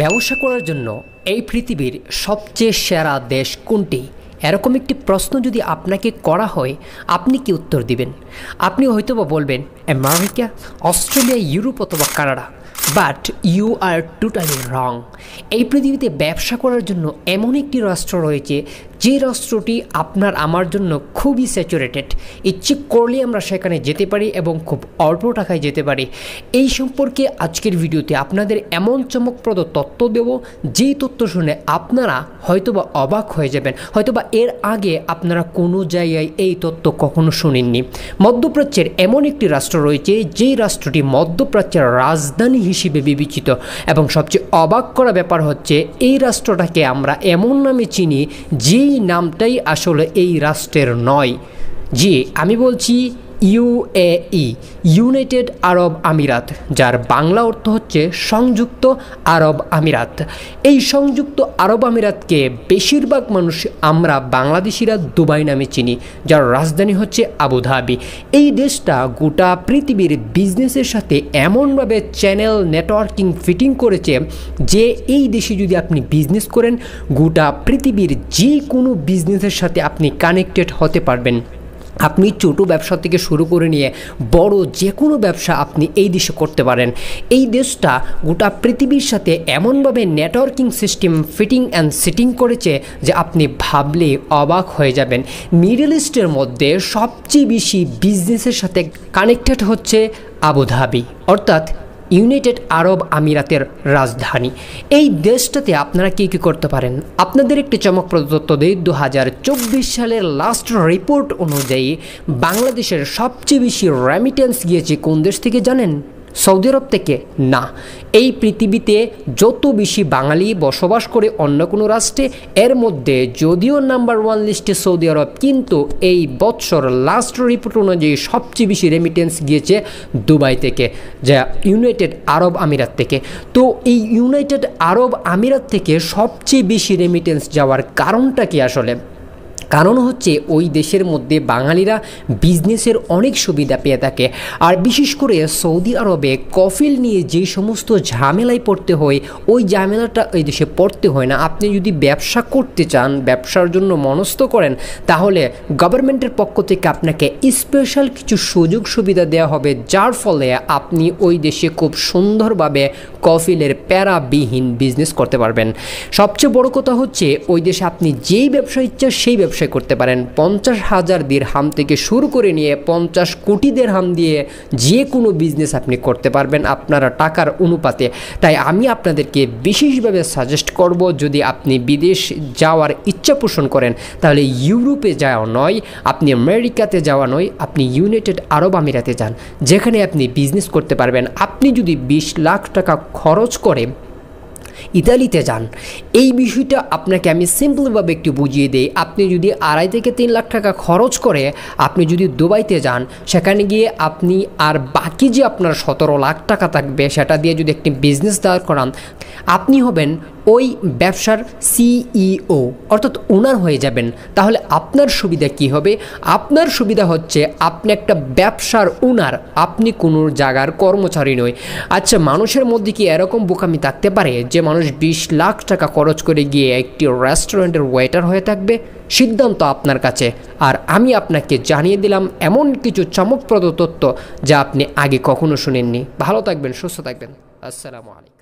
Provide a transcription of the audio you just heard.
ব্যবসা করার জন্য এই পৃথিবীর সবচেয়ে সেরা দেশ কোনটি? এরকম একটি প্রশ্ন যদি আপনাকে করা হয়, আপনি কি উত্তর দিবেন? আপনি হয়তোবা বলবেন আমেরিকা, অস্ট্রেলিয়া, ইউরোপ অথবা Canada. But you are totally wrong. এই পৃথিবীতে ব্যবসা করার জন্য এমন একটি রাষ্ট্র রয়েছে যে রাষ্ট্রটি আপনার আমার জন্য খুবই স্যাচুরেটেড। ইচ্ছে করলে আমরা সেখানে যেতে পারি এবং খুব অল্প টাকায় যেতে পারি। এই সম্পর্কে আজকের ভিডিওতে আপনাদের এমন চমকপ্রদ তথ্য দেব, যেই তথ্য শুনে আপনারা হয়তোবা অবাক হয়ে যাবেন। হয়তোবা এর আগে আপনারা কোনো জায়গায় এই তথ্য কখনো শুনেননি। মধ্যপ্রাচ্যের এমন একটি রাষ্ট্র রয়েছে যেই রাষ্ট্রটি মধ্যপ্রাচ্যের রাজধানী হিসেবে বিবেচিত, এবং সবচেয়ে অবাক করা ব্যাপার হচ্ছে এই রাষ্ট্রটাকে আমরা এমন নামে চিনি যেই নামটাই আসলে এই রাষ্ট্রের নয়। জি, আমি বলছি ইউএই, ইউনাইটেড আরব আমিরাত, যার বাংলা অর্থ হচ্ছে সংযুক্ত আরব আমিরাত। এই সংযুক্ত আরব আমিরাতকে বেশিরভাগ মানুষ আমরা বাংলাদেশিরা দুবাই নামে চিনি, যার রাজধানী হচ্ছে আবুধাবি। এই দেশটা গোটা পৃথিবীর বিজনেসের সাথে এমনভাবে চ্যানেল নেটওয়ার্কিং ফিটিং করেছে যে এই দেশে যদি আপনি বিজনেস করেন, গোটা পৃথিবীর যে কোনো বিজনেসের সাথে আপনি কানেক্টেড হতে পারবেন। আপনি ছোটো ব্যবসা থেকে শুরু করে নিয়ে বড় যে কোনো ব্যবসা আপনি এই দেশে করতে পারেন। এই দেশটা গোটা পৃথিবীর সাথে এমনভাবে networking system fitting and sitting করেছে যে আপনি ভাবলে অবাক হয়ে যাবেন। মিডল ইস্টের মধ্যে সবচেয়ে বেশি বিজনেসের সাথে কানেক্টেড হচ্ছে আবুধাবি, অর্থাৎ ইউনাইটেড আরব আমিরাতের রাজধানী। এই দেশটাতে আপনারা কী কী করতে পারেন? আপনাদের একটি চমকপ্রদ তথ্য দেই। 2024 সালের লাস্ট রিপোর্ট অনুযায়ী বাংলাদেশের সবচেয়ে বেশি রেমিটেন্স গিয়েছে কোন দেশ থেকে জানেন? সৌদি আরব থেকে না। এই পৃথিবীতে যত বেশি বাঙালি বসবাস করে অন্য কোনো রাষ্ট্রে, এর মধ্যে যদিও নাম্বার 1 লিস্টে সৌদি আরব, কিন্তু এই বছর লাস্ট রিপোর্ট অনুযায়ী সবচেয়ে বেশি রেমিটেন্স গিয়েছে দুবাই থেকে, যা ইউনাইটেড আরব আমিরাত থেকে। তো এই ইউনাইটেড আরব আমিরাত থেকে সবচেয়ে বেশি রেমিটেন্স যাওয়ার কারণটা কি আসলে? কারণ হচ্ছে ওই দেশের মধ্যে বাঙালিরা বিজনেসের অনেক সুবিধা পেয়ে থাকে। আর বিশেষ করে সৌদি আরবে কফিল নিয়ে যে সমস্ত ঝামেলায় পড়তে হয়, ওই ঝামেলাটা ওই দেশে পড়তে হয় না। আপনি যদি ব্যবসা করতে চান, ব্যবসার জন্য মনস্থ করেন, তাহলে গভর্নমেন্টের পক্ষ থেকে আপনাকে স্পেশাল কিছু সুযোগ সুবিধা দেওয়া হবে, যার ফলে আপনি ওই দেশে খুব সুন্দরভাবে কফিলের প্যারাবিহীন বিজনেস করতে পারবেন। সবচেয়ে বড় কথা হচ্ছে ওই দেশে আপনি যেই ব্যবসা ইচ্ছা সেই ব্যবসা করতে পারেন। 50,000 দিরহাম থেকে শুরু করে নিয়ে 50 কোটি দিরহাম দিয়ে যে কোনো বিজনেস আপনি করতে পারবেন আপনারা টাকার অনুপাতে। তাই আমি আপনাদেরকে বিশেষভাবে সাজেস্ট করব, যদি আপনি বিদেশ যাওয়ার ইচ্ছা পোষণ করেন, তাহলে ইউরোপে যাওয়া নয়, আপনি আমেরিকাতে যাওয়া নয়, আপনি ইউনাইটেড আরব আমিরাতে যান, যেখানে আপনি বিজনেস করতে পারবেন। আপনি যদি 20 লাখ টাকা খরচ করে ইতালিতে যান, এই বিষয়টা আপনাকে আমি সিম্পলভাবে একটু বুঝিয়ে দিই। আপনি যদি 2.5 থেকে 3 লাখ টাকা খরচ করে আপনি যদি দুবাইতে যান, সেখানে গিয়ে আপনি আর বাকি যে আপনার 17 লাখ টাকা থাকবে, সেটা দিয়ে যদি একটি বিজনেস দাঁড় করান, আপনি হবেন ওই ব্যবসার সিইও, অর্থাৎ ওনার হয়ে যাবেন। তাহলে আপনার সুবিধা কি হবে? আপনার সুবিধা হচ্ছে আপনি একটা ব্যবসার ওনার, আপনি কোনো জায়গার কর্মচারী নয়। আচ্ছা, মানুষের মধ্যে কি এরকম বোকামি থাকতে পারে যে মানুষ 20 লাখ টাকা খরচ করে গিয়ে একটি রেস্টুরেন্টের ওয়েটার হয়ে থাকবে? সিদ্ধান্ত আপনার কাছে। আর আমি আপনাকে জানিয়ে দিলাম এমন কিছু চমকপ্রদ তথ্য যা আপনি আগে কখনো শুনেননি। ভালো থাকবেন, সুস্থ থাকবেন। আসসালামু আলাইকুম।